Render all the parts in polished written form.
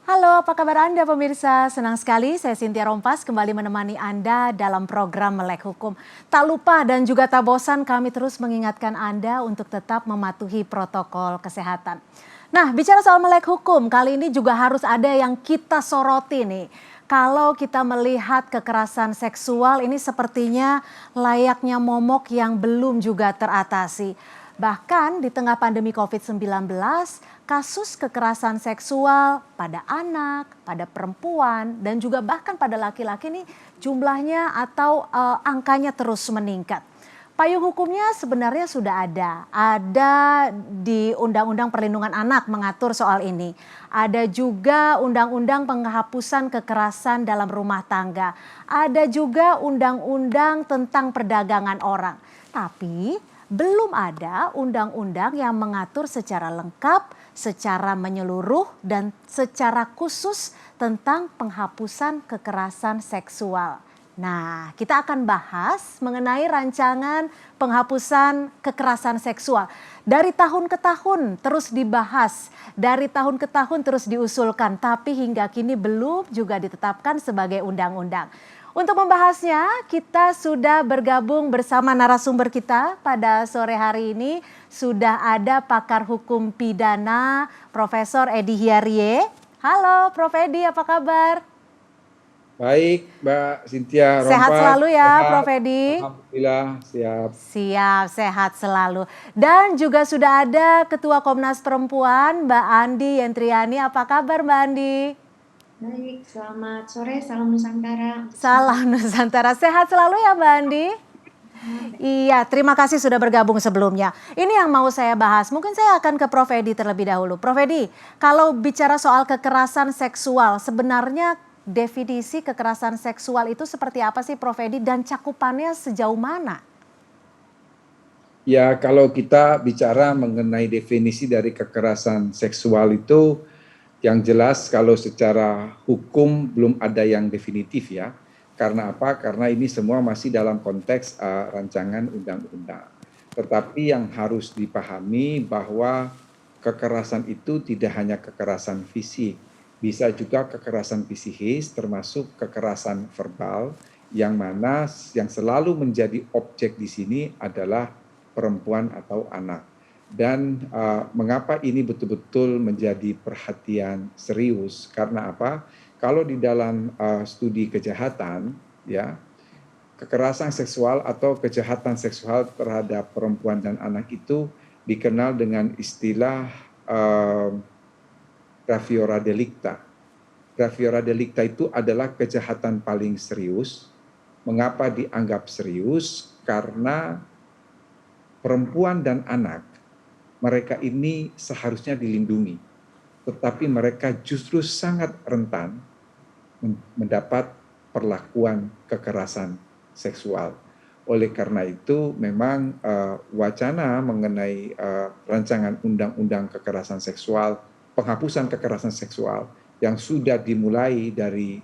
Halo, apa kabar Anda pemirsa? Senang sekali saya Cynthia Rompas kembali menemani Anda dalam program Melek Hukum. Tak lupa dan juga tak bosan kami terus mengingatkan Anda untuk tetap mematuhi protokol kesehatan. Nah, bicara soal Melek Hukum, kali ini juga harus ada yang kita soroti nih. Kalau kita melihat kekerasan seksual ini sepertinya layaknya momok yang belum juga teratasi. Bahkan di tengah pandemi COVID-19, kasus kekerasan seksual pada anak, pada perempuan, dan juga bahkan pada laki-laki ini jumlahnya atau angkanya terus meningkat. Payung hukumnya sebenarnya sudah ada di Undang-Undang Perlindungan Anak mengatur soal ini. Ada juga Undang-Undang Penghapusan Kekerasan dalam Rumah Tangga. Ada juga Undang-Undang tentang Perdagangan Orang. Tapi belum ada undang-undang yang mengatur secara lengkap, secara menyeluruh, dan secara khusus tentang penghapusan kekerasan seksual. Nah, kita akan bahas mengenai rancangan penghapusan kekerasan seksual. Dari tahun ke tahun terus dibahas, dari tahun ke tahun terus diusulkan, tapi hingga kini belum juga ditetapkan sebagai undang-undang. Untuk membahasnya, kita sudah bergabung bersama narasumber kita pada sore hari ini. Sudah ada pakar hukum pidana, Profesor Edy Hiarie. Halo Prof. Edy, apa kabar? Baik, Mbak Cynthia Sehat Rompas, selalu ya Prof. sehat. Edy. Alhamdulillah, siap. Siap, sehat selalu. Dan juga sudah ada Ketua Komnas Perempuan, Mbak Andi Yentriani. Apa kabar Mbak Andi? Baik, selamat sore, salam Nusantara untuk semua. Salam Nusantara, sehat selalu ya Mbak Andi? Iya, terima kasih sudah bergabung sebelumnya. Ini yang mau saya bahas. Mungkin saya akan ke Prof. Edy terlebih dahulu. Prof. Edy, kalau bicara soal kekerasan seksual, sebenarnya definisi kekerasan seksual itu seperti apa sih Prof. Edy dan cakupannya sejauh mana? Ya, kalau kita bicara mengenai definisi dari kekerasan seksual itu, yang jelas kalau secara hukum belum ada yang definitif ya. Karena apa? Karena ini semua masih dalam konteks rancangan undang-undang. Tetapi yang harus dipahami bahwa kekerasan itu tidak hanya kekerasan fisik, bisa juga kekerasan psikis termasuk kekerasan verbal yang mana yang selalu menjadi objek di sini adalah perempuan atau anak. Dan mengapa ini betul-betul menjadi perhatian serius? Karena apa? Kalau di dalam studi kejahatan, ya, kekerasan seksual atau kejahatan seksual terhadap perempuan dan anak itu dikenal dengan istilah graviora delicta. Graviora delicta itu adalah kejahatan paling serius. Mengapa dianggap serius? Karena perempuan dan anak, mereka ini seharusnya dilindungi, tetapi mereka justru sangat rentan mendapat perlakuan kekerasan seksual. Oleh karena itu, memang wacana mengenai rancangan undang-undang kekerasan seksual, penghapusan kekerasan seksual yang sudah dimulai dari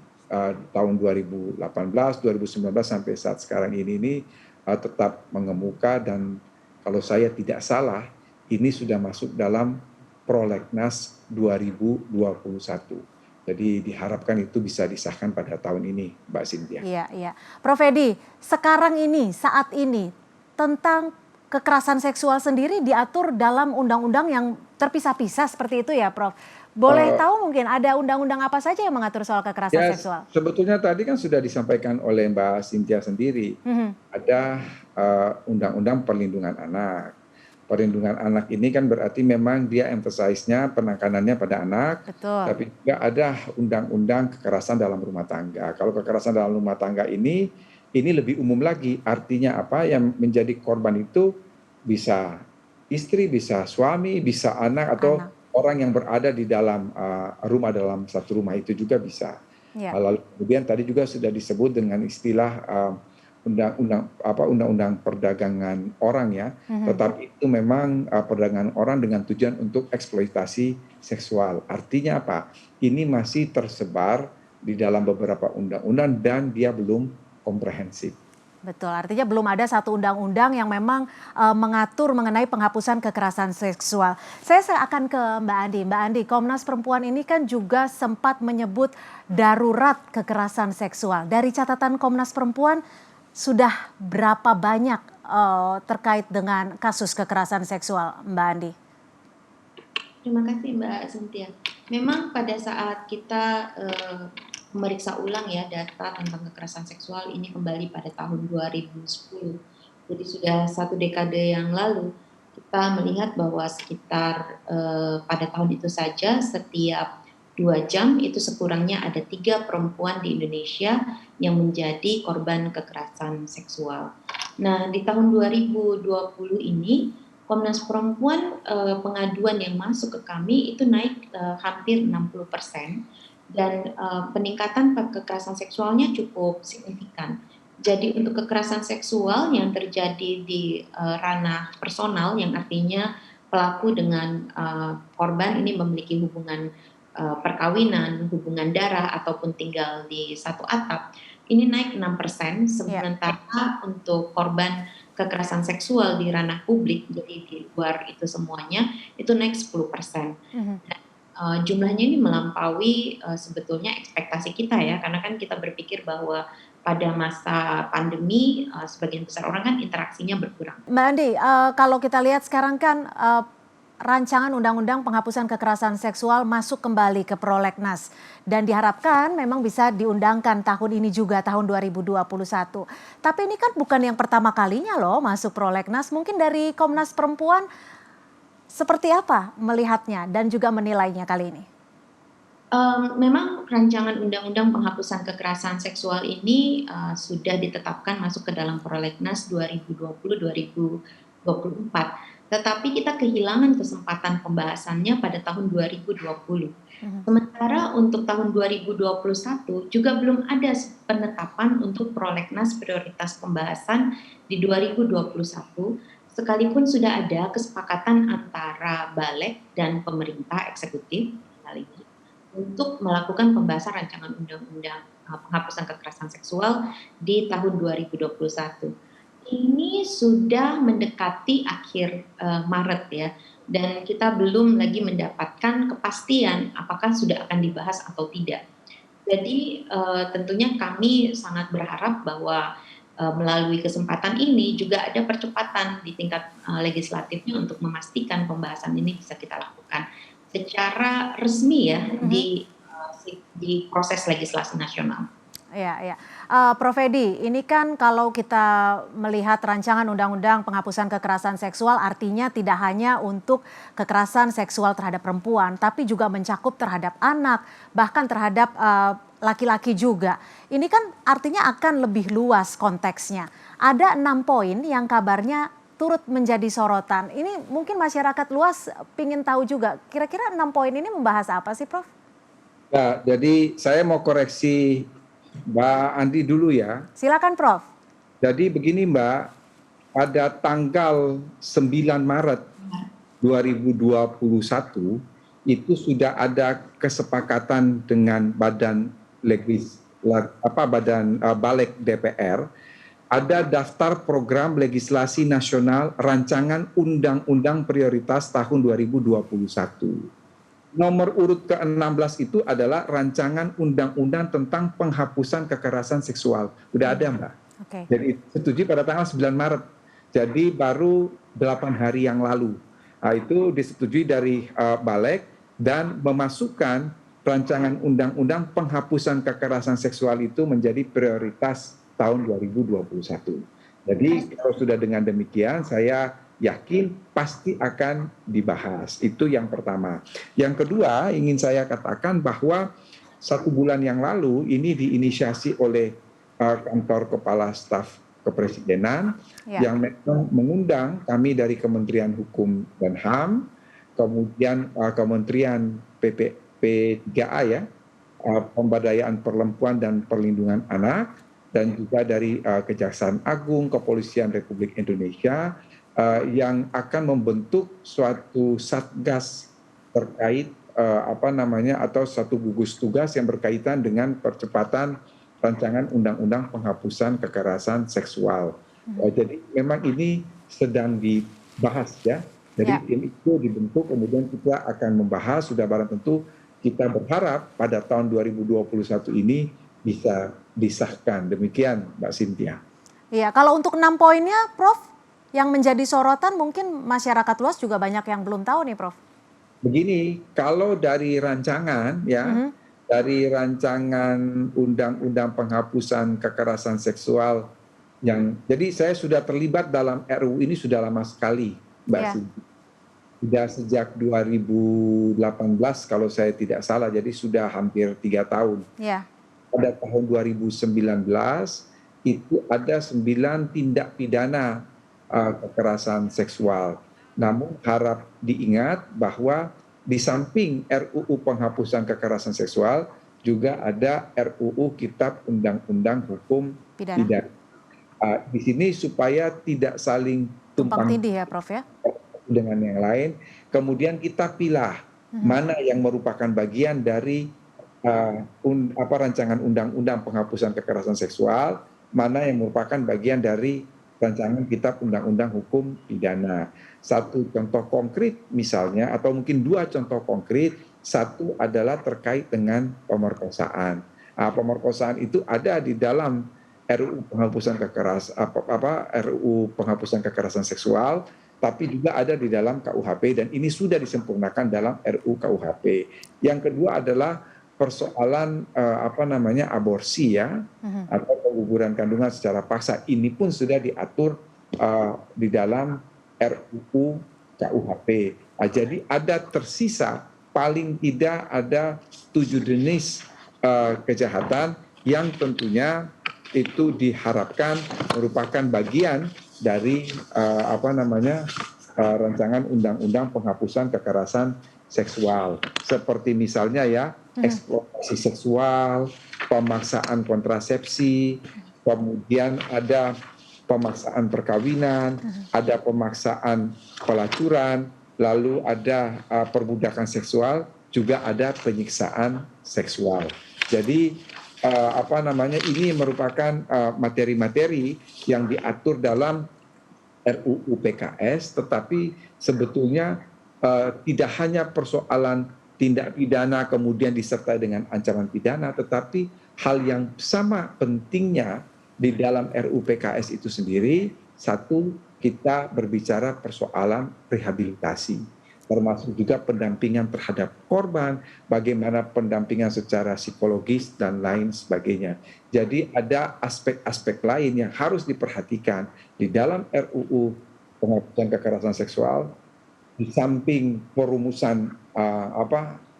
tahun 2018, 2019 sampai saat sekarang ini tetap mengemuka dan kalau saya tidak salah, ini sudah masuk dalam Prolegnas 2021. Jadi diharapkan itu bisa disahkan pada tahun ini, Mbak Cynthia. Iya, iya. Prof. Edy, sekarang ini, saat ini, tentang kekerasan seksual sendiri diatur dalam undang-undang yang terpisah-pisah seperti itu ya Prof. Boleh tahu mungkin ada undang-undang apa saja yang mengatur soal kekerasan Ya, seksual? sebetulnya tadi kan sudah disampaikan oleh Mbak Cynthia sendiri. Ada Undang-Undang Perlindungan Anak. Perlindungan anak ini kan berarti memang dia emphasize-nya penekanannya pada anak, Betul. tapi juga ada undang-undang kekerasan dalam rumah tangga. Kalau kekerasan dalam rumah tangga ini lebih umum lagi. Artinya apa? Yang menjadi korban itu bisa istri, bisa suami, bisa anak atau Anak. orang yang berada di dalam rumah dalam satu rumah itu juga bisa. Ya. Lalu kemudian tadi juga sudah disebut dengan istilah undang-undang perdagangan orang ya, tetapi itu memang perdagangan orang dengan tujuan untuk eksploitasi seksual. Artinya apa? Ini masih tersebar di dalam beberapa undang-undang dan dia belum komprehensif. Betul, artinya belum ada satu undang-undang yang memang mengatur mengenai penghapusan kekerasan seksual. Saya akan ke Mbak Andi. Mbak Andi, Komnas Perempuan ini kan juga sempat menyebut darurat kekerasan seksual. Dari catatan Komnas Perempuan, sudah berapa banyak terkait dengan kasus kekerasan seksual, Mbak Andi? Terima kasih Mbak Cynthia. Memang pada saat kita memeriksa ulang ya data tentang kekerasan seksual ini kembali pada tahun 2010. Jadi sudah satu dekade yang lalu kita melihat bahwa sekitar pada tahun itu saja setiap 2 jam itu sekurangnya ada 3 perempuan di Indonesia yang menjadi korban kekerasan seksual. Nah di tahun 2020 ini Komnas Perempuan pengaduan yang masuk ke kami itu naik hampir 60% dan peningkatan kekerasan seksualnya cukup signifikan. Jadi untuk kekerasan seksual yang terjadi di ranah personal yang artinya pelaku dengan korban ini memiliki hubungan perkawinan, hubungan darah ataupun tinggal di satu atap, ini naik 6%, sementara untuk korban kekerasan seksual di ranah publik, jadi di luar itu semuanya, itu naik 10%. Jumlahnya ini melampaui sebetulnya ekspektasi kita ya, karena kan kita berpikir bahwa pada masa pandemi sebagian besar orang kan interaksinya berkurang. Mbak Andi, kalau kita lihat sekarang kan rancangan undang-undang penghapusan kekerasan seksual masuk kembali ke prolegnas dan diharapkan memang bisa diundangkan tahun ini juga, tahun 2021. Tapi ini kan bukan yang pertama kalinya loh masuk prolegnas. Mungkin dari Komnas Perempuan seperti apa melihatnya dan juga menilainya kali ini? Memang rancangan undang-undang penghapusan kekerasan seksual ini sudah ditetapkan masuk ke dalam prolegnas 2020-2024. Tetapi kita kehilangan kesempatan pembahasannya pada tahun 2020. Sementara untuk tahun 2021 juga belum ada penetapan untuk prolegnas prioritas pembahasan di 2021, sekalipun sudah ada kesepakatan antara Balek dan pemerintah eksekutif kali ini untuk melakukan pembahasan rancangan undang-undang penghapusan kekerasan seksual di tahun 2021. Ini sudah mendekati akhir Maret ya, dan kita belum lagi mendapatkan kepastian apakah sudah akan dibahas atau tidak. Jadi tentunya kami sangat berharap bahwa melalui kesempatan ini juga ada percepatan di tingkat legislatifnya untuk memastikan pembahasan ini bisa kita lakukan secara resmi ya di proses legislasi nasional. Ya. Prof Edi, ini kan kalau kita melihat rancangan undang-undang penghapusan kekerasan seksual artinya tidak hanya untuk kekerasan seksual terhadap perempuan, tapi juga mencakup terhadap anak, bahkan terhadap laki-laki juga. Ini kan artinya akan lebih luas konteksnya. Ada 6 poin yang kabarnya turut menjadi sorotan. Ini mungkin masyarakat luas ingin tahu juga, kira-kira 6 poin ini membahas apa sih, Prof? Ya, jadi saya mau koreksi Mbak Andi dulu ya. Silakan, Prof. Jadi begini Mbak, pada tanggal 9 Maret 2021 itu sudah ada kesepakatan dengan Balek DPR, ada daftar program legislasi nasional rancangan undang-undang prioritas tahun 2021. Nomor urut ke-16 itu adalah rancangan undang-undang tentang penghapusan kekerasan seksual. Udah ada Mbak. Okay. Jadi disetujui pada tanggal 9 Maret. Jadi baru 8 hari yang lalu. Nah, itu disetujui dari Balek dan memasukkan rancangan undang-undang penghapusan kekerasan seksual itu menjadi prioritas tahun 2021. Jadi kalau sudah dengan demikian saya yakin pasti akan dibahas. Itu yang pertama. Yang kedua ingin saya katakan bahwa 1 bulan yang lalu ini diinisiasi oleh kantor kepala staf kepresidenan yang mengundang kami dari Kementerian Hukum dan HAM, kemudian Kementerian P3A ya, Pemberdayaan Perempuan dan Perlindungan Anak, dan juga dari Kejaksaan Agung, Kepolisian Republik Indonesia, yang akan membentuk suatu satgas terkait atau satu gugus tugas yang berkaitan dengan percepatan rancangan undang-undang penghapusan kekerasan seksual. Jadi memang ini sedang dibahas ya. Jadi Ya. tim itu dibentuk, kemudian kita akan membahas, sudah barang tentu kita berharap pada tahun 2021 ini bisa disahkan. Demikian Mbak Cynthia. Iya, kalau untuk 6 poinnya, Prof, yang menjadi sorotan mungkin masyarakat luas juga banyak yang belum tahu nih, Prof. Begini, kalau dari rancangan ya, dari rancangan undang-undang penghapusan kekerasan seksual jadi saya sudah terlibat dalam RUU ini sudah lama sekali, Mbak Iya. Cynthia. Sudah sejak 2018 kalau saya tidak salah, jadi sudah hampir 3 tahun. Iya. Pada tahun 2019 itu ada 9 tindak pidana kekerasan seksual. Namun harap diingat bahwa di samping RUU penghapusan kekerasan seksual juga ada RUU Kitab Undang-Undang Hukum Pidana. Di sini supaya tidak saling Tumpang tindih ya, Prof ya. Dengan yang lain, kemudian kita pilah mana yang merupakan bagian dari rancangan undang-undang penghapusan kekerasan seksual, mana yang merupakan bagian dari rancangan Kitab Undang-Undang Hukum Pidana. Satu contoh konkret misalnya, atau mungkin 2 contoh konkret, satu adalah terkait dengan pemerkosaan. Pemerkosaan itu ada di dalam RUU penghapusan kekerasan seksual, tapi juga ada di dalam KUHP, dan ini sudah disempurnakan dalam RUU KUHP. Yang kedua adalah persoalan aborsi ya, atau pengguguran kandungan secara paksa. Ini pun sudah diatur di dalam RUU KUHP. Jadi ada tersisa paling tidak ada 7 jenis kejahatan yang tentunya itu diharapkan merupakan bagian dari rancangan undang-undang penghapusan kekerasan seksual, seperti misalnya ya eksploitasi seksual, pemaksaan kontrasepsi, kemudian ada pemaksaan perkawinan, ada pemaksaan pelacuran, lalu ada perbudakan seksual, juga ada penyiksaan seksual. Jadi ini merupakan materi-materi yang diatur dalam RUU PKS, tetapi sebetulnya tidak hanya persoalan tindak pidana kemudian disertai dengan ancaman pidana, tetapi hal yang sama pentingnya di dalam RUU PKS itu sendiri, satu, kita berbicara persoalan rehabilitasi, termasuk juga pendampingan terhadap korban, bagaimana pendampingan secara psikologis dan lain sebagainya. Jadi ada aspek-aspek lain yang harus diperhatikan di dalam RUU penghapusan kekerasan seksual, di samping perumusan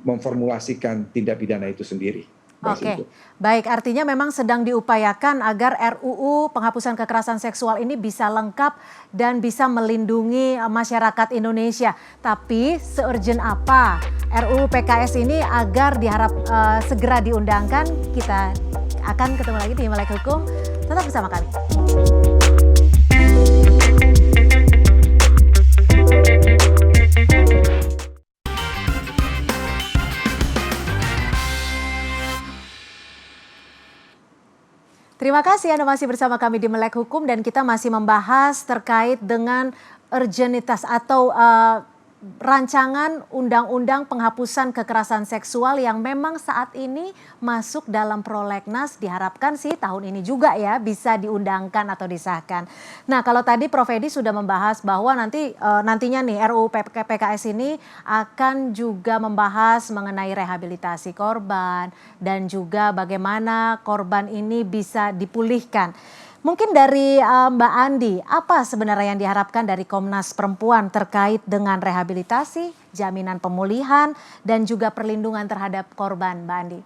memformulasikan tindak pidana itu sendiri. Oke, baik, artinya memang sedang diupayakan agar RUU penghapusan kekerasan seksual ini bisa lengkap dan bisa melindungi masyarakat Indonesia. Tapi se-urgent apa RUU PKS ini agar diharap segera diundangkan? Kita akan ketemu lagi di Melek Hukum. Tetap bersama kami. Terima kasih Anda masih bersama kami di Melek Hukum, dan kita masih membahas terkait dengan urgenitas atau rancangan undang-undang penghapusan kekerasan seksual yang memang saat ini masuk dalam prolegnas, diharapkan sih tahun ini juga ya bisa diundangkan atau disahkan. Nah, kalau tadi Prof Edi sudah membahas bahwa nantinya nih RUU PKS ini akan juga membahas mengenai rehabilitasi korban dan juga bagaimana korban ini bisa dipulihkan. Mungkin dari Mbak Andi, apa sebenarnya yang diharapkan dari Komnas Perempuan terkait dengan rehabilitasi, jaminan pemulihan, dan juga perlindungan terhadap korban, Mbak Andi?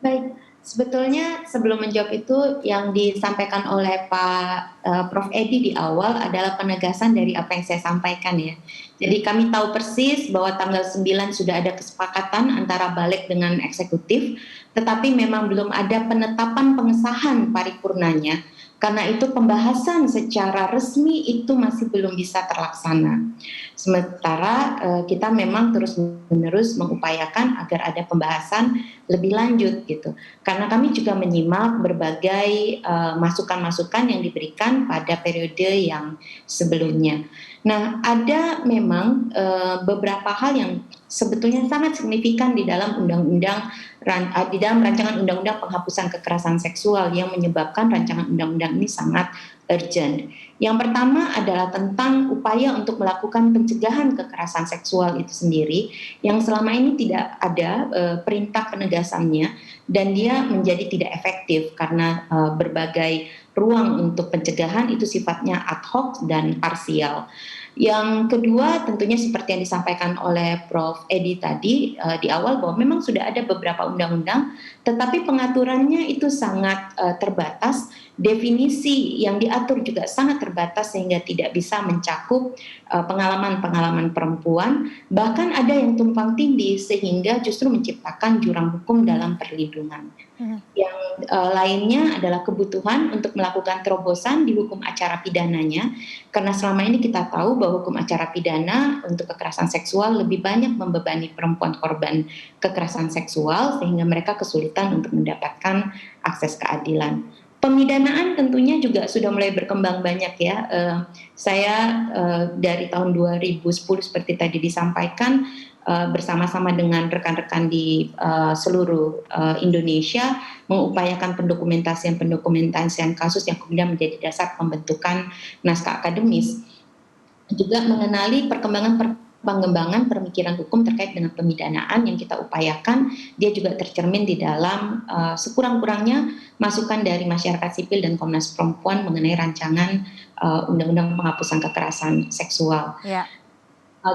Baik, sebetulnya sebelum menjawab itu yang disampaikan oleh Pak Prof Edi di awal adalah penegasan dari apa yang saya sampaikan ya. Jadi kami tahu persis bahwa tanggal 9 sudah ada kesepakatan antara Balik dengan eksekutif, tetapi memang belum ada penetapan pengesahan paripurnanya Karena itu pembahasan secara resmi itu masih belum bisa terlaksana. Sementara kita memang terus-menerus mengupayakan agar ada pembahasan lebih lanjut gitu. Karena kami juga menyimak berbagai masukan-masukan yang diberikan pada periode yang sebelumnya. Nah, ada memang beberapa hal yang sebetulnya sangat signifikan di dalam di dalam rancangan undang-undang penghapusan kekerasan seksual yang menyebabkan rancangan undang-undang ini sangat urgent. Yang pertama adalah tentang upaya untuk melakukan pencegahan kekerasan seksual itu sendiri yang selama ini tidak ada perintah penegasannya dan dia menjadi tidak efektif karena berbagai ruang untuk pencegahan itu sifatnya ad hoc dan parsial. Yang kedua tentunya seperti yang disampaikan oleh Prof. Edi tadi di awal bahwa memang sudah ada beberapa undang-undang tetapi pengaturannya itu sangat terbatas, definisi yang diatur juga sangat terbatas sehingga tidak bisa mencakup pengalaman-pengalaman perempuan, bahkan ada yang tumpang tindih sehingga justru menciptakan jurang hukum dalam perlindungan. Yang lainnya adalah kebutuhan untuk melakukan terobosan di hukum acara pidananya, karena selama ini kita tahu bahwa hukum acara pidana untuk kekerasan seksual lebih banyak membebani perempuan korban kekerasan seksual sehingga mereka kesulitan untuk mendapatkan akses keadilan. Pemidanaan tentunya juga sudah mulai berkembang banyak ya. Saya dari tahun 2010 seperti tadi disampaikan bersama-sama dengan rekan-rekan di seluruh Indonesia mengupayakan pendokumentasian kasus yang kemudian menjadi dasar pembentukan naskah akademis. Juga mengenali pengembangan pemikiran hukum terkait dengan pemidanaan yang kita upayakan, dia juga tercermin di dalam sekurang-kurangnya masukan dari masyarakat sipil dan Komnas Perempuan mengenai rancangan Undang-Undang Penghapusan Kekerasan Seksual. Yeah.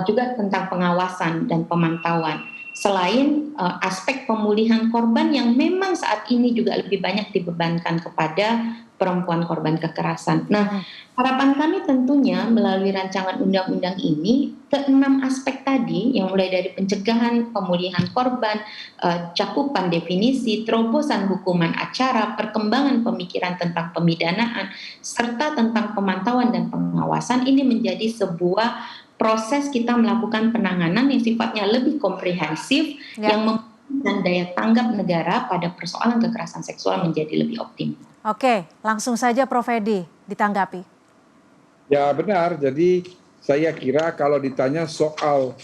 Juga tentang pengawasan dan pemantauan. Selain aspek pemulihan korban yang memang saat ini juga lebih banyak dibebankan kepada perempuan korban kekerasan. Nah, harapan kami tentunya melalui rancangan undang-undang ini ke-6 aspek tadi yang mulai dari pencegahan, pemulihan korban, cakupan definisi, terobosan hukuman acara, perkembangan pemikiran tentang pemidanaan, serta tentang pemantauan dan pengawasan ini menjadi sebuah proses kita melakukan penanganan yang sifatnya lebih komprehensif yang membuat daya tanggap negara pada persoalan kekerasan seksual menjadi lebih optimal. Oke, langsung saja Prof. Edi ditanggapi. Ya benar, jadi saya kira kalau ditanya soal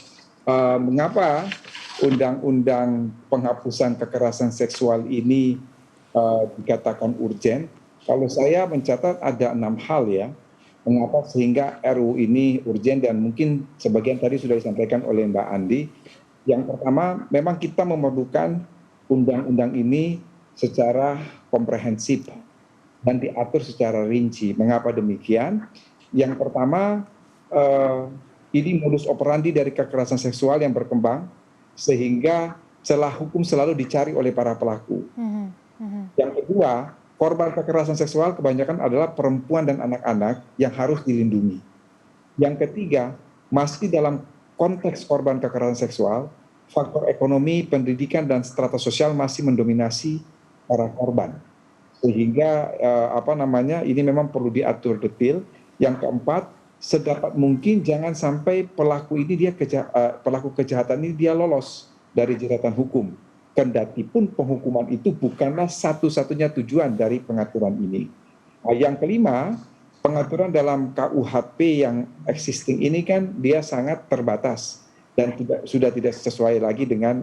mengapa undang-undang penghapusan kekerasan seksual ini dikatakan urgent, kalau saya mencatat ada 6 hal ya. Mengapa sehingga RUU ini urgen dan mungkin sebagian tadi sudah disampaikan oleh Mbak Andi. Yang pertama, memang kita memerlukan undang-undang ini secara komprehensif dan diatur secara rinci. Mengapa demikian? Yang pertama, ini modus operandi dari kekerasan seksual yang berkembang sehingga celah hukum selalu dicari oleh para pelaku. Yang kedua, korban kekerasan seksual kebanyakan adalah perempuan dan anak-anak yang harus dilindungi. Yang ketiga, masih dalam konteks korban kekerasan seksual, faktor ekonomi, pendidikan, dan strata sosial masih mendominasi para korban. Sehingga ini memang perlu diatur detail. Yang keempat, sedapat mungkin jangan sampai pelaku kejahatan ini dia lolos dari jeratan hukum. Kendati pun penghukuman itu bukanlah satu-satunya tujuan dari pengaturan ini. Yang kelima, pengaturan dalam KUHP yang existing ini kan dia sangat terbatas dan sudah tidak sesuai lagi dengan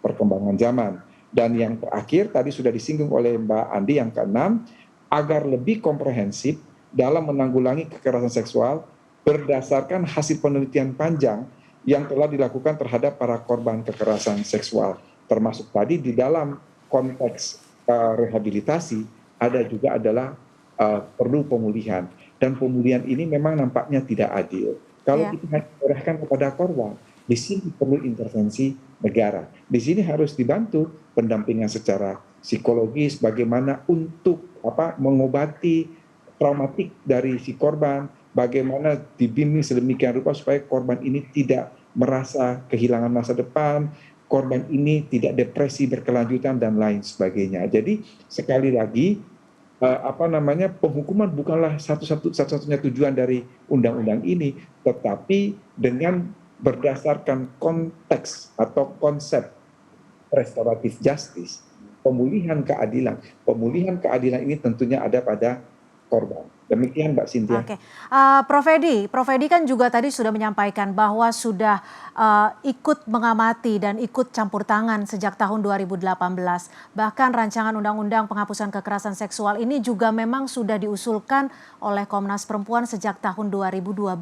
perkembangan zaman. Dan yang terakhir tadi sudah disinggung oleh Mbak Andi yang keenam, agar lebih komprehensif dalam menanggulangi kekerasan seksual berdasarkan hasil penelitian panjang yang telah dilakukan terhadap para korban kekerasan seksual. Termasuk tadi di dalam konteks rehabilitasi ada juga adalah perlu pemulihan, dan pemulihan ini memang nampaknya tidak adil. Kalau kita hanya menyerahkan kepada korban, di sini perlu intervensi negara. Di sini harus dibantu pendampingan secara psikologis, bagaimana untuk mengobati traumatik dari si korban, bagaimana dibimbing sedemikian rupa supaya korban ini tidak merasa kehilangan masa depan, korban ini tidak depresi berkelanjutan dan lain sebagainya. Jadi sekali lagi penghukuman bukanlah satu-satunya tujuan dari undang-undang ini, tetapi dengan berdasarkan konteks atau konsep restoratif justice, pemulihan keadilan. Pemulihan keadilan ini tentunya ada pada korban. Demikian Mbak Cynthia. Oke, Prof Edi kan juga tadi sudah menyampaikan bahwa sudah ikut mengamati dan ikut campur tangan sejak tahun 2018. Bahkan rancangan undang-undang penghapusan kekerasan seksual ini juga memang sudah diusulkan oleh Komnas Perempuan sejak tahun 2012.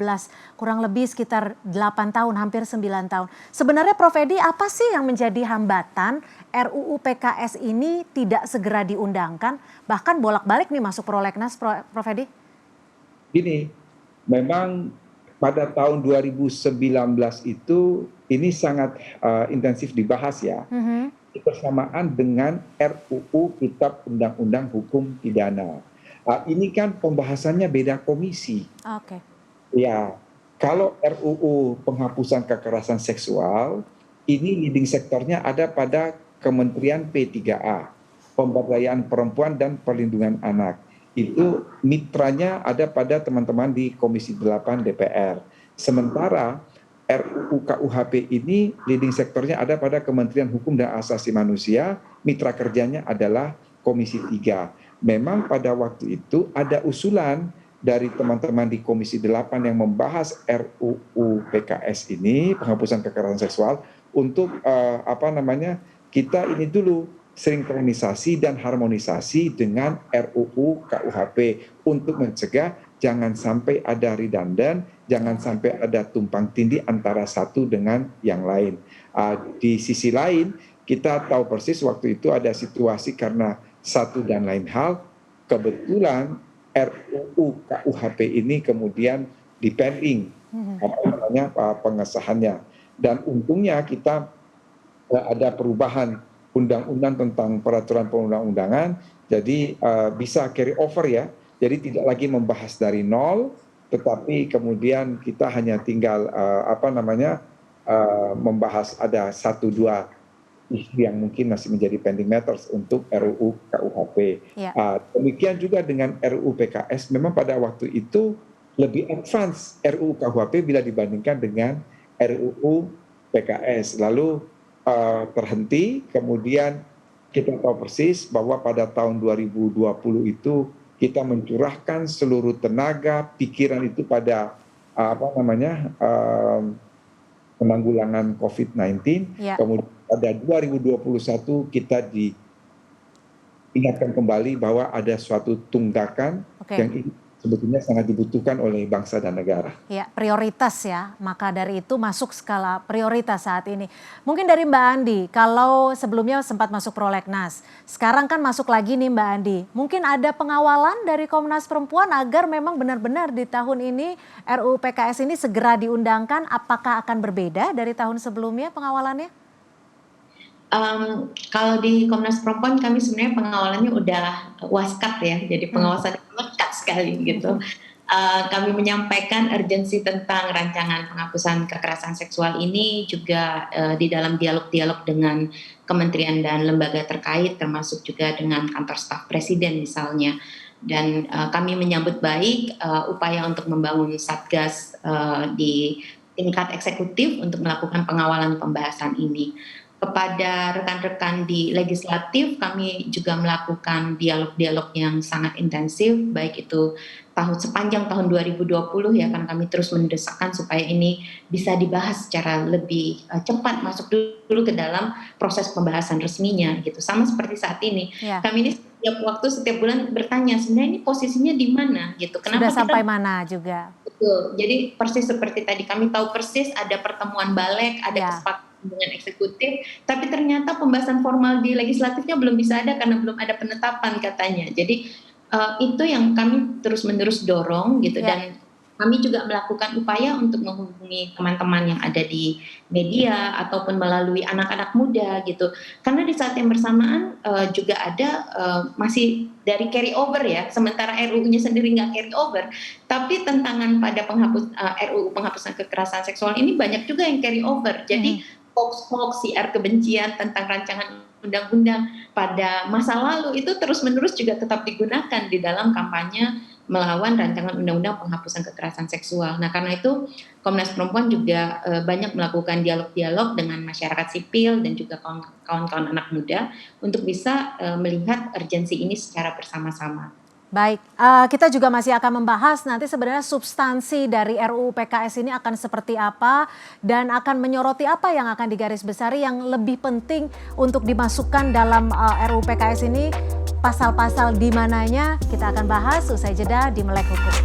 Kurang lebih sekitar 8 tahun, hampir 9 tahun. Sebenarnya Prof Edi, apa sih yang menjadi hambatan RUU PKS ini tidak segera diundangkan? Bahkan bolak-balik nih masuk prolegnas, Prof Edi? Gini, memang pada tahun 2019 itu ini sangat intensif dibahas ya, bersamaan dengan RUU Kitab Undang-Undang Hukum Pidana. Ini kan pembahasannya beda komisi. Oke. Ya, kalau RUU penghapusan kekerasan seksual, ini leading sektornya ada pada Kementerian P3A, Pemberdayaan Perempuan dan Perlindungan Anak. Itu mitranya ada pada teman-teman di Komisi 8 DPR. Sementara RUU KUHP ini leading sektornya ada pada Kementerian Hukum dan Asasi Manusia, mitra kerjanya adalah Komisi 3. Memang pada waktu itu ada usulan dari teman-teman di Komisi 8 yang membahas RUU PKS ini, penghapusan kekerasan seksual, untuk kita ini dulu sinkronisasi dan harmonisasi dengan RUU KUHP untuk mencegah jangan sampai ada redundan, jangan sampai ada tumpang tindih antara satu dengan yang lain. Di sisi lain, kita tahu persis waktu itu ada situasi karena satu dan lain hal, kebetulan RUU KUHP ini kemudian dipending pengesahannya. Dan untungnya kita ada perubahan undang-undang tentang peraturan perundang-undangan, jadi bisa carry over ya, jadi tidak lagi membahas dari nol, tetapi kemudian kita hanya tinggal membahas ada 1-2 isu yang mungkin masih menjadi pending matters untuk RUU KUHP. Ya. Demikian juga dengan RUU PKS, memang pada waktu itu lebih advance RUU KUHP bila dibandingkan dengan RUU PKS. Lalu terhenti, kemudian kita tahu persis bahwa pada tahun 2020 itu kita mencurahkan seluruh tenaga, pikiran itu pada penanggulangan COVID-19. Ya. Kemudian pada 2021 kita diingatkan kembali bahwa ada suatu tunggakan yang sebetulnya sangat dibutuhkan oleh bangsa dan negara. Ya, prioritas ya. Maka dari itu masuk skala prioritas saat ini. Mungkin dari Mbak Andi, kalau sebelumnya sempat masuk prolegnas, sekarang kan masuk lagi nih Mbak Andi. Mungkin ada pengawalan dari Komnas Perempuan agar memang benar-benar di tahun ini RUU PKS ini segera diundangkan. Apakah akan berbeda dari tahun sebelumnya pengawalannya? Kalau di Komnas Perempuan kami sebenarnya pengawalannya udah waskat ya, jadi pengawasan lekat sekali gitu. Kami menyampaikan urgensi tentang rancangan penghapusan kekerasan seksual ini juga di dalam dialog-dialog dengan kementerian dan lembaga terkait, termasuk juga dengan kantor staf presiden misalnya. Dan kami menyambut baik upaya untuk membangun satgas di tingkat eksekutif untuk melakukan pengawalan pembahasan ini. Kepada rekan-rekan di legislatif, kami juga melakukan dialog-dialog yang sangat intensif, baik itu sepanjang tahun 2020 ya, kan kami terus mendesakkan supaya ini bisa dibahas secara lebih cepat, masuk dulu ke dalam proses pembahasan resminya gitu. Sama seperti saat ini, kami ini setiap bulan bertanya sebenarnya ini posisinya di mana gitu. Kenapa sudah sampai mana juga? Betul. Jadi persis seperti tadi kami tahu persis ada pertemuan balik, ada kesepakatan dengan eksekutif, tapi ternyata pembahasan formal di legislatifnya belum bisa ada karena belum ada penetapan katanya. Jadi itu yang kami terus-menerus dorong gitu, dan kami juga melakukan upaya untuk menghubungi teman-teman yang ada di media ataupun melalui anak-anak muda gitu. Karena di saat yang bersamaan juga ada masih dari carry over ya, sementara RUU-nya sendiri nggak carry over, tapi tentangan pada RUU penghapusan kekerasan seksual ini banyak juga yang carry over. Jadi hoax-hoax, siar kebencian tentang rancangan undang-undang pada masa lalu itu terus-menerus juga tetap digunakan di dalam kampanye melawan rancangan undang-undang penghapusan kekerasan seksual. Nah, karena itu Komnas Perempuan juga banyak melakukan dialog-dialog dengan masyarakat sipil dan juga kawan-kawan anak muda untuk bisa melihat urgensi ini secara bersama-sama. Baik, kita juga masih akan membahas nanti sebenarnya substansi dari RUU PKS ini akan seperti apa dan akan menyoroti apa yang akan digarisbesari yang lebih penting untuk dimasukkan dalam RUU PKS ini, pasal-pasal di mananya kita akan bahas usai jeda di Melek Hukum.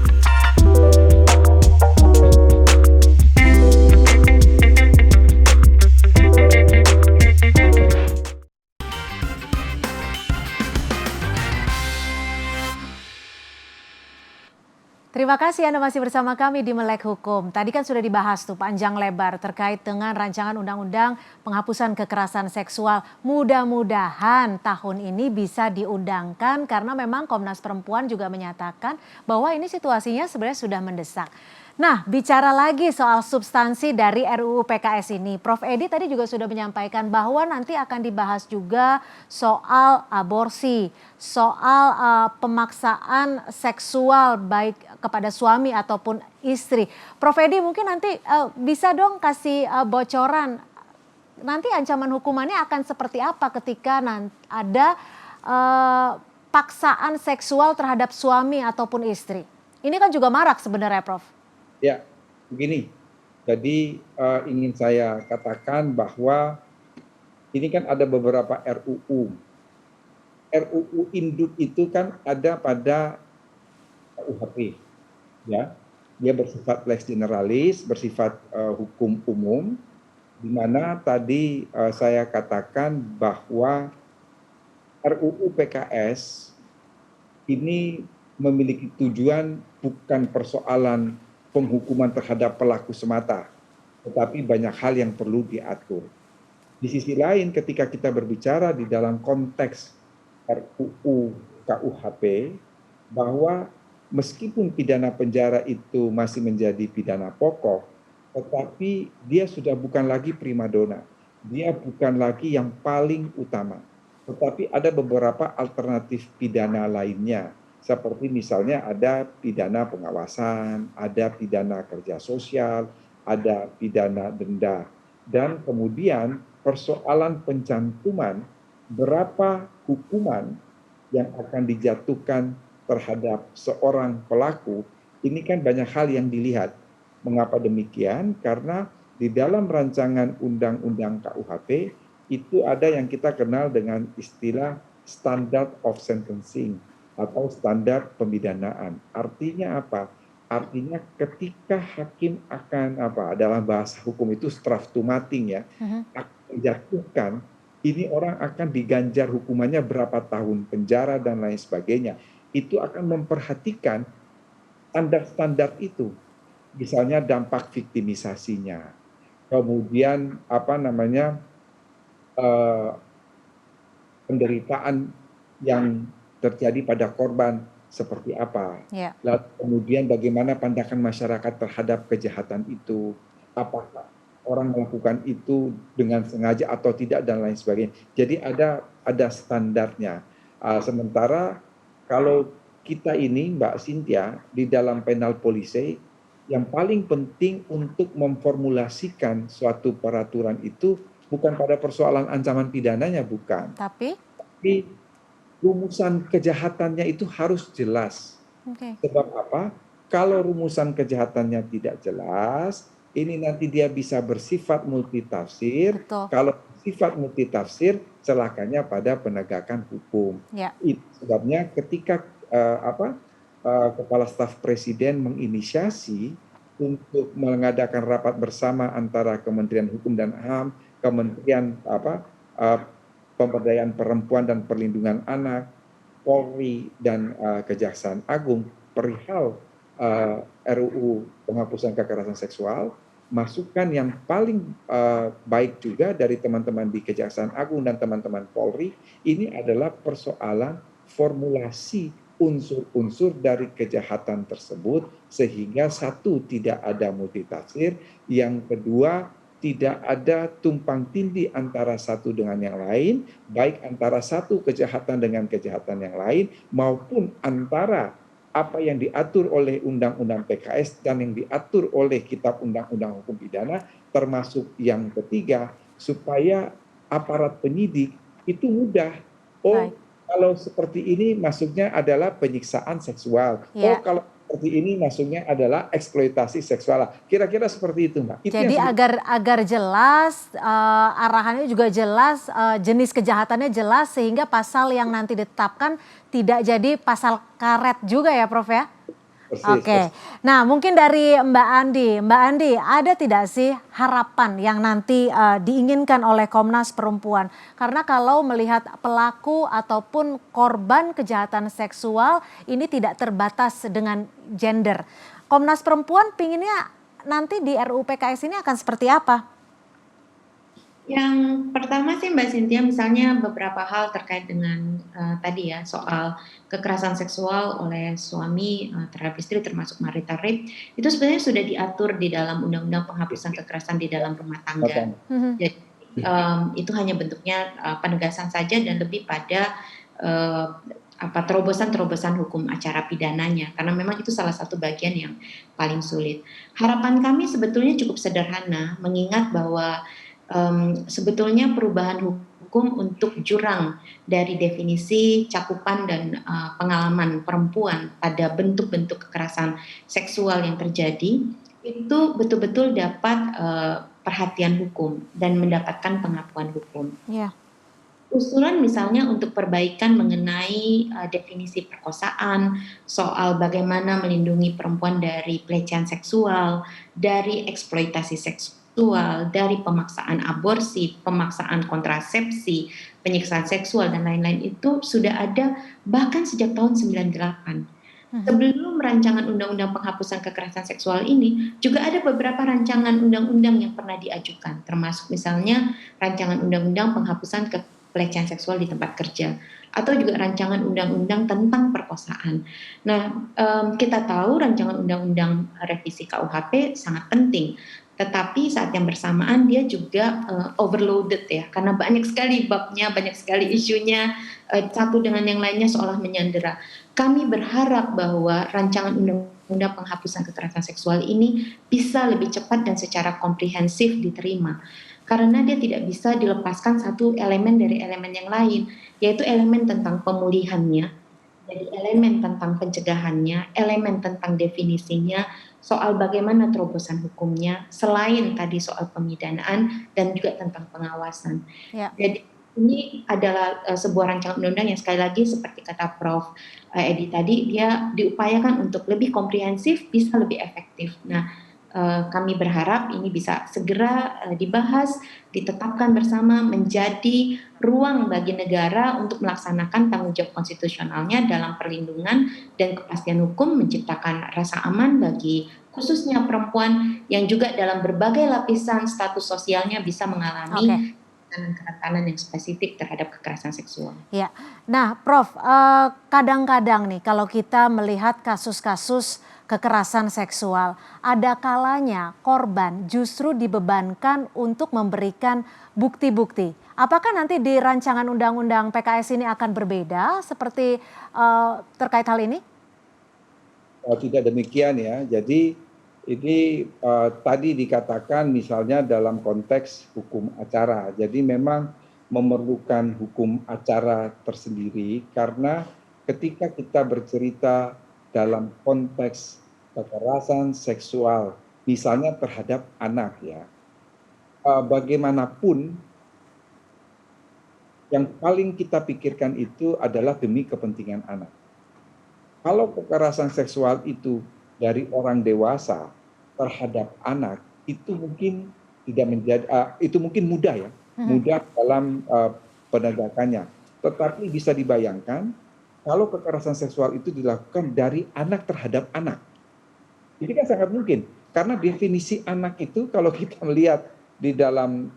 Terima kasih Anda masih bersama kami di Melek Hukum. Tadi kan sudah dibahas tuh panjang lebar terkait dengan rancangan undang-undang penghapusan kekerasan seksual. Mudah-mudahan tahun ini bisa diundangkan karena memang Komnas Perempuan juga menyatakan bahwa ini situasinya sebenarnya sudah mendesak. Nah, bicara lagi soal substansi dari RUU PKS ini, Prof. Edi tadi juga sudah menyampaikan bahwa nanti akan dibahas juga soal aborsi, soal pemaksaan seksual baik kepada suami ataupun istri. Prof. Edi mungkin nanti bisa dong kasih bocoran, nanti ancaman hukumannya akan seperti apa ketika ada paksaan seksual terhadap suami ataupun istri. Ini kan juga marak sebenarnya, Prof. Ya, begini. Jadi ingin saya katakan bahwa ini kan ada beberapa RUU. RUU induk itu kan ada pada KUHP, ya. Dia bersifat lex generalis, bersifat hukum umum, di mana tadi saya katakan bahwa RUU PKS ini memiliki tujuan bukan persoalan penghukuman terhadap pelaku semata, tetapi banyak hal yang perlu diatur. Di sisi lain, ketika kita berbicara di dalam konteks RUU KUHP, bahwa meskipun pidana penjara itu masih menjadi pidana pokok, tetapi dia sudah bukan lagi primadona, dia bukan lagi yang paling utama, tetapi ada beberapa alternatif pidana lainnya. Seperti misalnya ada pidana pengawasan, ada pidana kerja sosial, ada pidana denda. Dan kemudian persoalan pencantuman berapa hukuman yang akan dijatuhkan terhadap seorang pelaku, ini kan banyak hal yang dilihat. Mengapa demikian? Karena di dalam rancangan undang-undang KUHP itu ada yang kita kenal dengan istilah standard of sentencing atau standar pemidanaan. Artinya apa? Artinya ketika hakim akan dalam bahasa hukum itu straftumating ya, akan menjatuhkan, ini orang akan diganjar hukumannya berapa tahun penjara dan lain sebagainya. Itu akan memperhatikan standar-standar itu. Misalnya dampak viktimisasinya. Kemudian penderitaan yang terjadi pada korban seperti apa. Yeah. Lalu kemudian bagaimana pandangan masyarakat terhadap kejahatan itu. Apakah orang melakukan itu dengan sengaja atau tidak dan lain sebagainya. Jadi ada standarnya. Sementara kalau kita ini Mbak Cynthia di dalam penal policy yang paling penting untuk memformulasikan suatu peraturan itu bukan pada persoalan ancaman pidananya, bukan. Tapi rumusan kejahatannya itu harus jelas. Okay. Sebab apa? Kalau rumusan kejahatannya tidak jelas, ini nanti dia bisa bersifat multitafsir. Betul. Kalau sifat multitafsir, celakanya pada penegakan hukum. Ya. Itu sebabnya ketika Kepala Staf Presiden menginisiasi untuk mengadakan rapat bersama antara Kementerian Hukum dan HAM, Kementerian Pemberdayaan Perempuan dan Perlindungan Anak, Polri dan Kejaksaan Agung perihal RUU penghapusan kekerasan seksual, masukan yang paling baik juga dari teman-teman di Kejaksaan Agung dan teman-teman Polri ini adalah persoalan formulasi unsur-unsur dari kejahatan tersebut sehingga satu tidak ada multitafsir, yang kedua tidak ada tumpang tindih antara satu dengan yang lain, baik antara satu kejahatan dengan kejahatan yang lain, maupun antara apa yang diatur oleh Undang-Undang PKS dan yang diatur oleh Kitab Undang-Undang Hukum Pidana, termasuk yang ketiga, supaya aparat penyidik itu mudah. Oh, Baik. kalau seperti ini masuknya adalah penyiksaan seksual. Oh, Ya. kalau seperti ini masuknya adalah eksploitasi seksual. Kira-kira seperti itu, Mbak. Itu yang Jadi agar jelas, arahannya juga jelas, jenis kejahatannya jelas sehingga pasal yang nanti ditetapkan tidak jadi pasal karet juga ya Prof ya? persis. Oke. Nah, mungkin dari Mbak Andi. Mbak Andi, ada tidak sih harapan yang nanti diinginkan oleh Komnas Perempuan? Karena kalau melihat pelaku ataupun korban kejahatan seksual ini tidak terbatas dengan gender. Komnas Perempuan pinginnya nanti di RUU PKS ini akan seperti apa? Yang pertama sih Mbak Cynthia, misalnya beberapa hal terkait dengan tadi ya soal kekerasan seksual oleh suami terhadap istri termasuk marital rape, itu sebenarnya sudah diatur di dalam Undang-Undang Penghapusan Kekerasan di dalam Rumah Tangga. Mhm. Jadi itu hanya bentuknya penegasan saja dan lebih pada terobosan-terobosan hukum acara pidananya, karena memang itu salah satu bagian yang paling sulit. Harapan kami sebetulnya cukup sederhana, mengingat bahwa sebetulnya perubahan hukum untuk jurang dari definisi cakupan dan pengalaman perempuan pada bentuk-bentuk kekerasan seksual yang terjadi itu betul-betul dapat perhatian hukum dan mendapatkan pengakuan hukum. Ya. Usulan misalnya untuk perbaikan mengenai definisi perkosaan, soal bagaimana melindungi perempuan dari pelecehan seksual, dari eksploitasi seksual, dari pemaksaan aborsi, pemaksaan kontrasepsi, penyiksaan seksual dan lain-lain itu sudah ada bahkan sejak tahun 98. Sebelum rancangan undang-undang penghapusan kekerasan seksual ini, juga ada beberapa rancangan undang-undang yang pernah diajukan, termasuk misalnya rancangan undang-undang penghapusan pelecehan seksual di tempat kerja, atau juga rancangan undang-undang tentang perkosaan. Nah, kita tahu rancangan undang-undang revisi KUHP sangat penting, tetapi saat yang bersamaan dia juga overloaded ya, karena banyak sekali babnya, banyak sekali isunya, satu dengan yang lainnya seolah menyandera. Kami berharap bahwa rancangan undang-undang penghapusan kekerasan seksual ini bisa lebih cepat dan secara komprehensif diterima. Karena dia tidak bisa dilepaskan satu elemen dari elemen yang lain, yaitu elemen tentang pemulihannya, jadi elemen tentang pencegahannya, elemen tentang definisinya, soal bagaimana terobosan hukumnya, selain tadi soal pemidanaan dan juga tentang pengawasan. Ya. Jadi ini adalah sebuah rancangan undang-undang yang sekali lagi seperti kata Prof. Edi tadi, dia diupayakan untuk lebih komprehensif, bisa lebih efektif. Nah, kami berharap ini bisa segera dibahas, ditetapkan bersama menjadi ruang bagi negara untuk melaksanakan tanggung jawab konstitusionalnya dalam perlindungan dan kepastian hukum, menciptakan rasa aman bagi khususnya perempuan yang juga dalam berbagai lapisan status sosialnya bisa mengalami kerentanan yang spesifik terhadap kekerasan seksual. Ya, nah Prof, kadang-kadang nih kalau kita melihat kasus-kasus kekerasan seksual, ada kalanya korban justru dibebankan untuk memberikan bukti-bukti. Apakah nanti di rancangan undang-undang PKS ini akan berbeda seperti terkait hal ini? Tidak demikian ya. Jadi ini tadi dikatakan misalnya dalam konteks hukum acara. Jadi memang memerlukan hukum acara tersendiri karena ketika kita bercerita dalam konteks kekerasan seksual, misalnya terhadap anak ya, bagaimanapun yang paling kita pikirkan itu adalah demi kepentingan anak. Kalau kekerasan seksual itu dari orang dewasa terhadap anak, itu mungkin tidak menjadi, itu mungkin mudah ya, mudah dalam penegakannya. Tetapi bisa dibayangkan kalau kekerasan seksual itu dilakukan dari anak terhadap anak. Ini kan sangat mungkin, karena definisi anak itu kalau kita melihat di dalam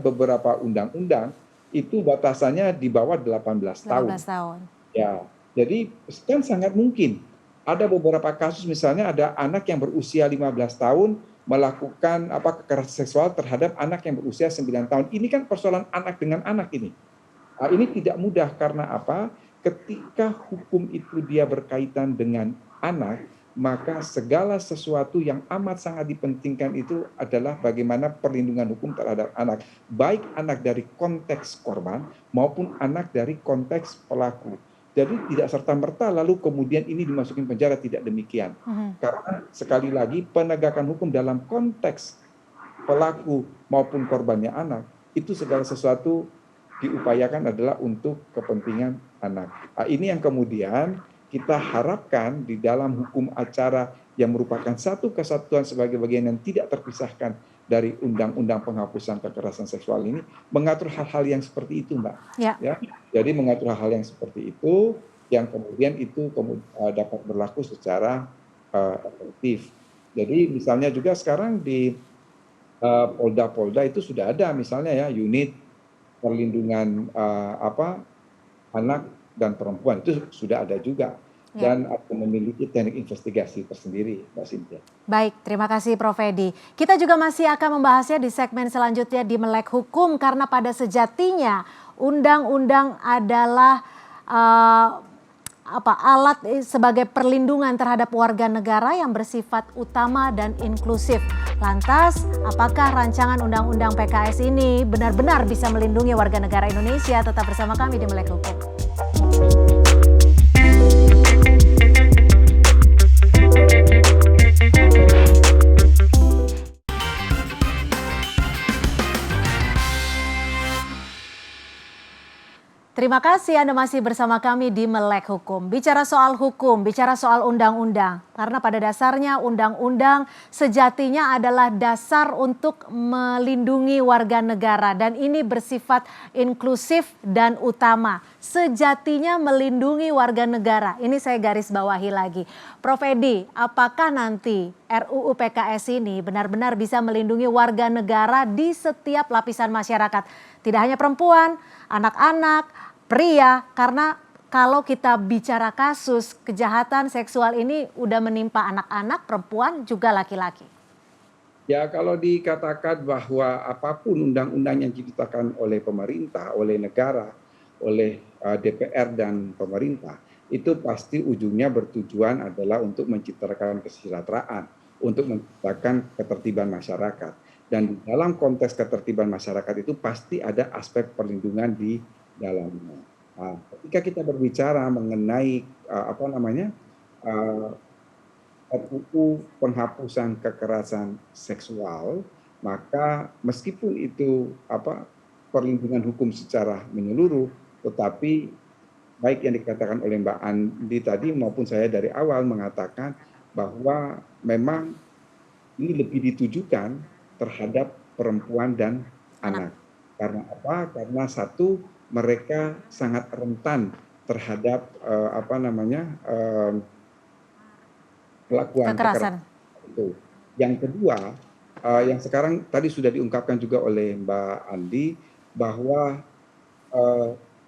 beberapa undang-undang itu batasannya di bawah 18 tahun. 18 tahun. Ya, jadi kan sangat mungkin ada beberapa kasus misalnya ada anak yang berusia 15 tahun melakukan kekerasan seksual terhadap anak yang berusia 9 tahun. Ini kan persoalan anak dengan anak ini. Ini tidak mudah karena apa? Ketika hukum itu dia berkaitan dengan anak, maka segala sesuatu yang amat sangat dipentingkan itu adalah bagaimana perlindungan hukum terhadap anak. Baik anak dari konteks korban maupun anak dari konteks pelaku. Jadi tidak serta-merta lalu kemudian ini dimasukin penjara, tidak demikian. Karena sekali lagi penegakan hukum dalam konteks pelaku maupun korbannya anak, itu segala sesuatu diupayakan adalah untuk kepentingan anak. Ini yang kemudian kita harapkan di dalam hukum acara yang merupakan satu kesatuan sebagai bagian yang tidak terpisahkan dari Undang-Undang Penghapusan Kekerasan Seksual ini mengatur hal-hal yang seperti itu, Mbak. Ya. Jadi mengatur hal-hal yang seperti itu yang kemudian itu dapat berlaku secara efektif. Jadi misalnya juga sekarang di Polda-Polda itu sudah ada misalnya ya unit perlindungan anak dan perempuan, itu sudah ada juga dan memiliki teknik investigasi tersendiri, Mbak Cynthia. Baik, terima kasih Prof. Edi. Kita juga masih akan membahasnya di segmen selanjutnya di Melek Hukum karena pada sejatinya undang-undang adalah alat sebagai perlindungan terhadap warga negara yang bersifat utama dan inklusif. Lantas, apakah rancangan undang-undang PKS ini benar-benar bisa melindungi warga negara Indonesia? Tetap bersama kami di Melek Hukum. Terima kasih Anda masih bersama kami di Melek Hukum. Bicara soal hukum, bicara soal undang-undang. Karena pada dasarnya undang-undang sejatinya adalah dasar untuk melindungi warga negara. Dan ini bersifat inklusif dan utama. Sejatinya melindungi warga negara. Ini saya garis bawahi lagi. Prof. Edi, apakah nanti RUU PKS ini benar-benar bisa melindungi warga negara di setiap lapisan masyarakat? Tidak hanya perempuan, anak-anak, pria, karena kalau kita bicara kasus kejahatan seksual ini udah menimpa anak-anak, perempuan juga laki-laki. Ya, kalau dikatakan bahwa apapun undang-undang yang diciptakan oleh pemerintah, oleh negara, oleh DPR dan pemerintah, itu pasti ujungnya bertujuan adalah untuk menciptakan kesejahteraan, untuk menciptakan ketertiban masyarakat. Dan di dalam konteks ketertiban masyarakat itu pasti ada aspek perlindungan di dalamnya. Ketika kita berbicara mengenai RUU penghapusan kekerasan seksual, maka meskipun itu perlindungan hukum secara menyeluruh, tetapi baik yang dikatakan oleh Mbak Andi tadi maupun saya dari awal mengatakan bahwa memang ini lebih ditujukan terhadap perempuan dan anak. Karena apa? Karena satu, mereka sangat rentan terhadap pelakuan kekerasan itu. Yang kedua, yang sekarang tadi sudah diungkapkan juga oleh Mbak Andi bahwa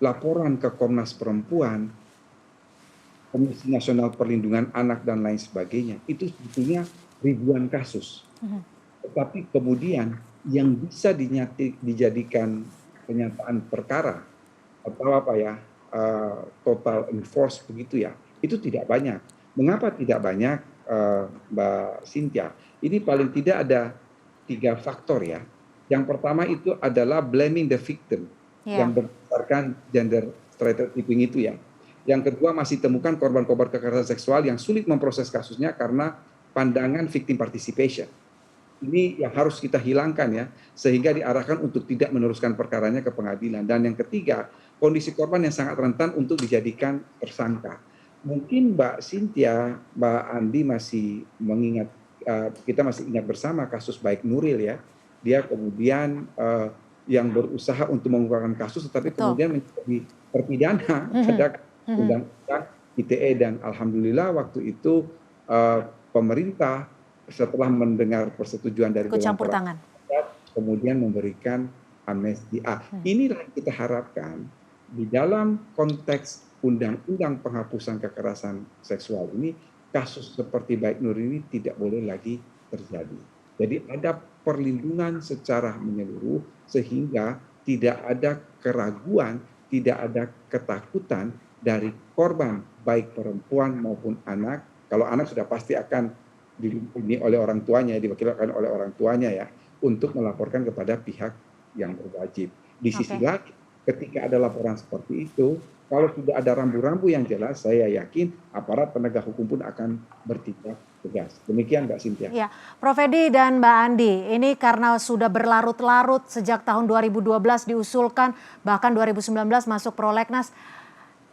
laporan ke Komnas Perempuan, Komisi Nasional Perlindungan Anak dan lain sebagainya itu sebetulnya ribuan kasus. Tetapi kemudian yang bisa dijadikan penyataan perkara atau total enforce begitu ya, itu tidak banyak. Mengapa tidak banyak, Mbak Cynthia? Ini paling tidak ada 3 faktor ya. Yang pertama itu adalah blaming the victim yang berdasarkan gender stereotyping itu ya. Yang kedua masih temukan korban-korban kekerasan seksual yang sulit memproses kasusnya karena pandangan victim participation. Ini yang harus kita hilangkan ya, sehingga diarahkan untuk tidak meneruskan perkaranya ke pengadilan. Dan yang ketiga, kondisi korban yang sangat rentan untuk dijadikan tersangka. Mungkin Mbak Cynthia, Mbak Andi masih mengingat, kita masih ingat bersama kasus Baik Nuril ya. Dia kemudian yang berusaha untuk mengungkapkan kasus, tetapi kemudian menjadi terpidana pada undang-undang ITE. Dan alhamdulillah waktu itu pemerintah setelah mendengar persetujuan dari Dewan Perwakilan Rakyat, kemudian memberikan amnesti. Inilah yang kita harapkan di dalam konteks undang-undang penghapusan kekerasan seksual ini, kasus seperti Baik Nuril ini tidak boleh lagi terjadi. Jadi ada perlindungan secara menyeluruh sehingga tidak ada keraguan, tidak ada ketakutan dari korban, baik perempuan maupun anak. Kalau anak sudah pasti akan dilindungi oleh orang tuanya, diwakilkan oleh orang tuanya ya, untuk melaporkan kepada pihak yang berwajib. Di sisi Oke. lain, ketika ada laporan seperti itu, kalau sudah ada rambu-rambu yang jelas, saya yakin aparat penegak hukum pun akan bertindak tegas. Demikian Mbak Cynthia. Ya, Prof. Edi dan Mbak Andi, ini karena sudah berlarut-larut sejak tahun 2012 diusulkan, bahkan 2019 masuk prolegnas,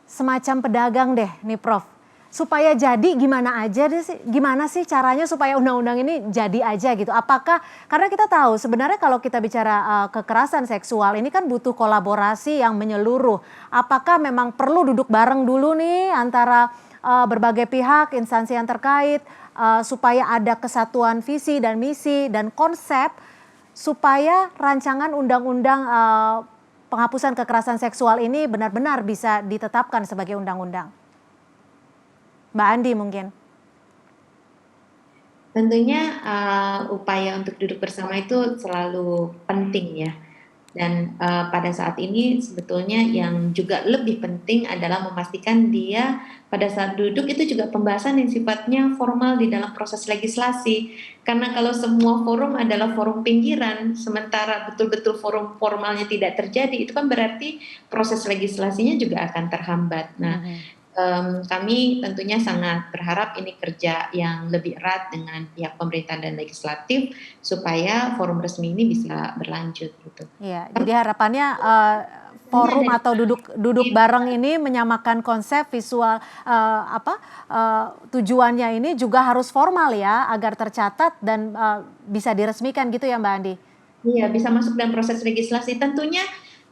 semacam pedagang deh nih Prof. Supaya jadi gimana sih caranya supaya undang-undang ini jadi aja gitu? Apakah karena kita tahu sebenarnya kalau kita bicara kekerasan seksual ini kan butuh kolaborasi yang menyeluruh. Apakah memang perlu duduk bareng dulu nih antara berbagai pihak, instansi yang terkait supaya ada kesatuan visi dan misi dan konsep supaya rancangan undang-undang penghapusan kekerasan seksual ini benar-benar bisa ditetapkan sebagai undang-undang? Mbak Andi mungkin. Tentunya upaya untuk duduk bersama itu selalu penting ya. Dan pada saat ini sebetulnya yang juga lebih penting adalah memastikan dia pada saat duduk itu juga pembahasan yang sifatnya formal di dalam proses legislasi. Karena kalau semua forum adalah forum pinggiran, sementara betul-betul forum formalnya tidak terjadi, itu kan berarti proses legislasinya juga akan terhambat. Nah, kami tentunya sangat berharap ini kerja yang lebih erat dengan pihak pemerintah dan legislatif supaya forum resmi ini bisa berlanjut gitu. Iya, jadi harapannya forum atau duduk bareng ini menyamakan konsep visual tujuannya ini juga harus formal ya agar tercatat dan bisa diresmikan gitu ya Mbak Andi. Iya, bisa masuk dalam proses legislasi. Tentunya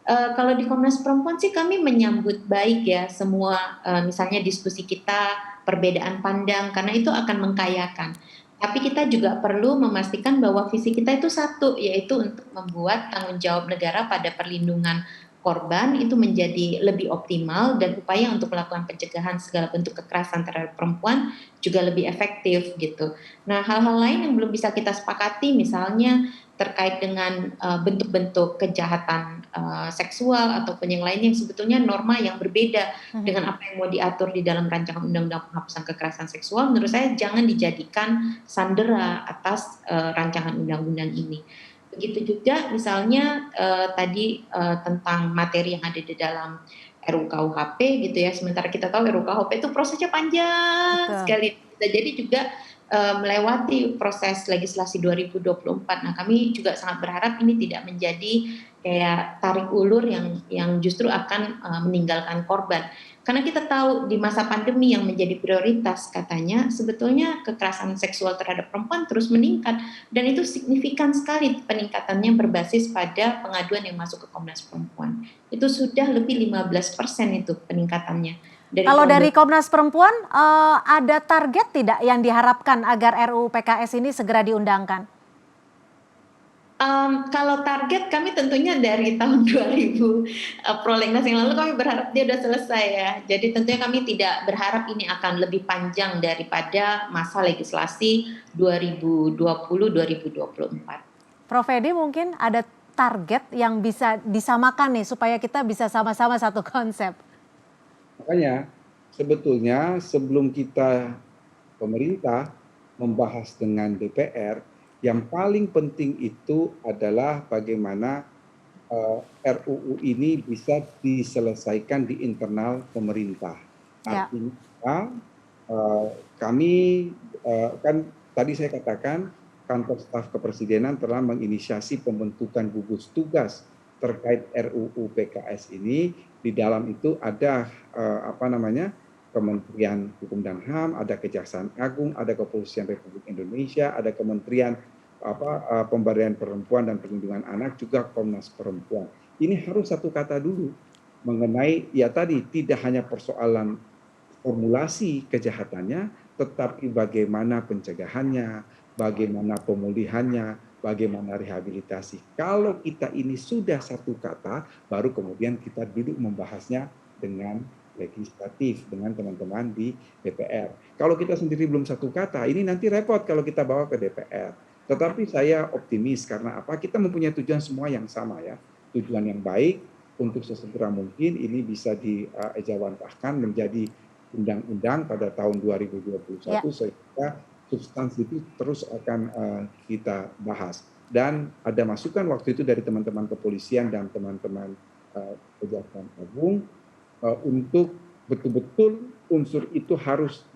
kalau di Komnas Perempuan sih kami menyambut baik ya semua misalnya diskusi kita, perbedaan pandang, karena itu akan mengkayakan. Tapi kita juga perlu memastikan bahwa visi kita itu satu, yaitu untuk membuat tanggung jawab negara pada perlindungan korban itu menjadi lebih optimal dan upaya untuk melakukan pencegahan segala bentuk kekerasan terhadap perempuan juga lebih efektif gitu. Nah, hal-hal lain yang belum bisa kita sepakati misalnya terkait dengan bentuk-bentuk kejahatan seksual ataupun yang lain yang sebetulnya norma yang berbeda dengan apa yang mau diatur di dalam rancangan undang-undang penghapusan kekerasan seksual, menurut saya jangan dijadikan sandera atas rancangan undang-undang ini. Begitu juga misalnya tadi tentang materi yang ada di dalam RUU-KUHP gitu ya, sementara kita tahu RUU-KUHP itu prosesnya panjang Betul. sekali, bisa jadi juga melewati proses legislasi 2024. Nah, kami juga sangat berharap ini tidak menjadi kayak tarik ulur yang justru akan meninggalkan korban. Karena kita tahu di masa pandemi yang menjadi prioritas katanya sebetulnya kekerasan seksual terhadap perempuan terus meningkat dan itu signifikan sekali peningkatannya berbasis pada pengaduan yang masuk ke Komnas Perempuan. Itu sudah lebih 15% itu peningkatannya. Kalau dari Komnas Perempuan ada target tidak yang diharapkan agar RUU PKS ini segera diundangkan? Kalau target kami tentunya dari tahun 2000 prolegnas yang lalu kami berharap dia sudah selesai ya. Jadi tentunya kami tidak berharap ini akan lebih panjang daripada masa legislasi 2020-2024. Prof. Edi mungkin ada target yang bisa disamakan nih supaya kita bisa sama-sama satu konsep. Makanya sebetulnya sebelum kita pemerintah membahas dengan DPR, yang paling penting itu adalah bagaimana RUU ini bisa diselesaikan di internal pemerintah. Ya. Artinya kami kan tadi saya katakan kantor staf kepresidenan telah menginisiasi pembentukan gugus tugas terkait RUU PKS ini. Di dalam itu ada Kementerian Hukum dan HAM, ada Kejaksaan Agung, ada Kepolisian Republik Indonesia, ada Kementerian Pemberdayaan Perempuan dan Perlindungan Anak, juga Komnas Perempuan. Ini harus satu kata dulu mengenai ya tadi tidak hanya persoalan formulasi kejahatannya, tetapi bagaimana pencegahannya, bagaimana pemulihannya, bagaimana rehabilitasi. Kalau kita ini sudah satu kata, baru kemudian kita duduk membahasnya dengan legislatif, dengan teman-teman di DPR. Kalau kita sendiri belum satu kata, ini nanti repot kalau kita bawa ke DPR. Tetapi saya optimis karena apa? Kita mempunyai tujuan semua yang sama ya. Tujuan yang baik untuk sesegera mungkin ini bisa diejawantahkan menjadi undang-undang pada tahun 2021 sehingga substansi itu terus akan kita bahas. Dan ada masukan waktu itu dari teman-teman kepolisian dan teman-teman Kejaksaan Agung untuk betul-betul unsur itu harus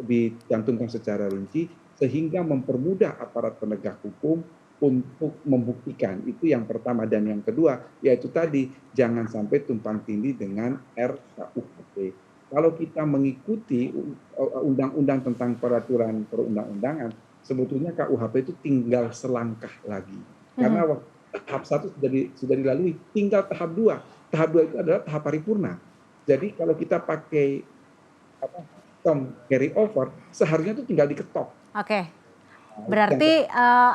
dicantumkan secara rinci sehingga mempermudah aparat penegak hukum untuk membuktikan. Itu yang pertama. Dan yang kedua, yaitu tadi, jangan sampai tumpang tindih dengan RKUHP. Kalau kita mengikuti undang-undang tentang peraturan perundang-undangan, sebetulnya KUHP itu tinggal selangkah lagi. Karena tahap 1 sudah dilalui, tinggal tahap 2. Tahap 2 itu adalah tahap paripurna. Jadi kalau kita pakai term carry over, seharusnya itu tinggal diketok. Oke, berarti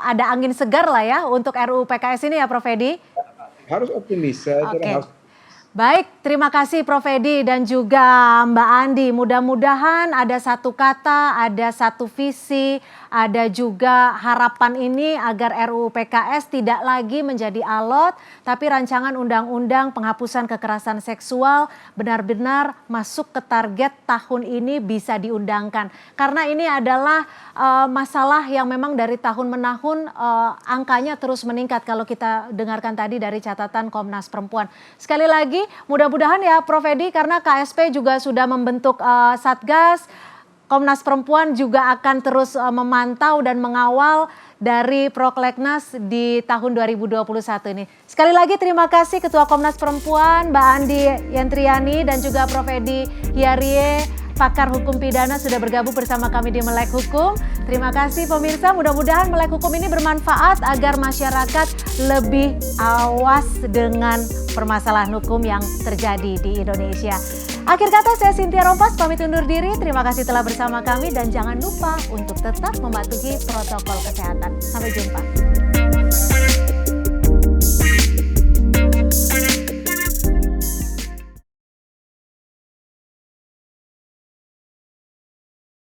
ada angin segar lah ya untuk RUU PKS ini ya Prof. Edi? Harus optimis. Baik, terima kasih Prof. Edi dan juga Mbak Andi. Mudah-mudahan ada satu kata, ada satu visi, ada juga harapan ini agar RUU PKS tidak lagi menjadi alot, tapi rancangan undang-undang penghapusan kekerasan seksual benar-benar masuk ke target tahun ini bisa diundangkan. Karena ini adalah masalah yang memang dari tahun menahun angkanya terus meningkat kalau kita dengarkan tadi dari catatan Komnas Perempuan. Sekali lagi, mudah-mudahan ya Prof. Edi, karena KSP juga sudah membentuk Satgas, Komnas Perempuan juga akan terus memantau dan mengawal dari Prolegnas di tahun 2021 ini. Sekali lagi terima kasih Ketua Komnas Perempuan Mbak Andi Yantriani dan juga Prof. Edi Hiarie, pakar hukum pidana sudah bergabung bersama kami di Melek Hukum. Terima kasih pemirsa, mudah-mudahan Melek Hukum ini bermanfaat agar masyarakat lebih awas dengan permasalahan hukum yang terjadi di Indonesia. Akhir kata saya Cynthia Rompas pamit undur diri. Terima kasih telah bersama kami dan jangan lupa untuk tetap mematuhi protokol kesehatan. Sampai jumpa.